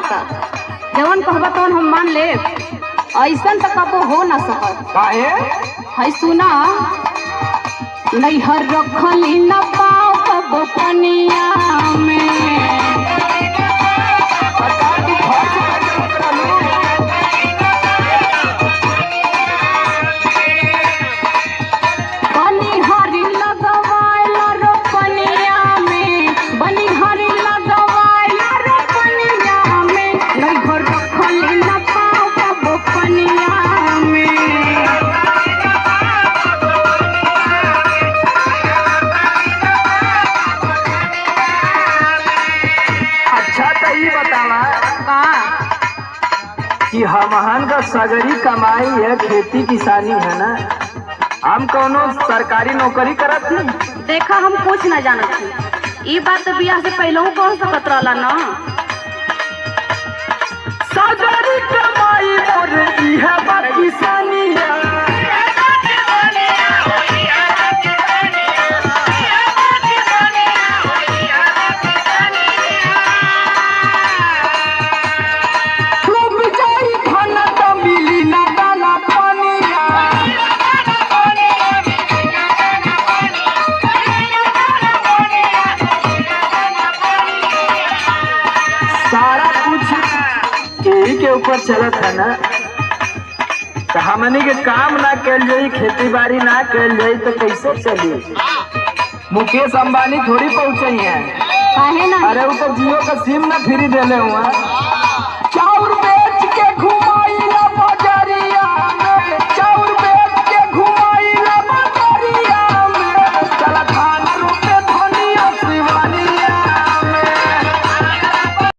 होता। जवन कहबा तवन हम मान ले, ऐसा तो कबो हो ना सकत। काहे? है सुना, नैहर रखली न पाओ कबो पनिया में। कि हमहन का सगरी कमाई है, खेती किसानी है ना। हम कौनो सरकारी नौकरी करत थी? देखा हम कुछ न जानत थी। ये बात तो बियाह से पहले कह सकत रहला ना। सगरी कमाई और इहे बा किसानी है। सारा कुछ यही के ऊपर चलत है ना। तो हमनी के काम ना कल जाई, खेती बाड़ी ना कल जाई तो कैसे चली? मुकेश अंबानी थोड़ी पहुंचे हैं। काहे ना? अरे वो तो जियो का सिम ना फ्री देले हुआ।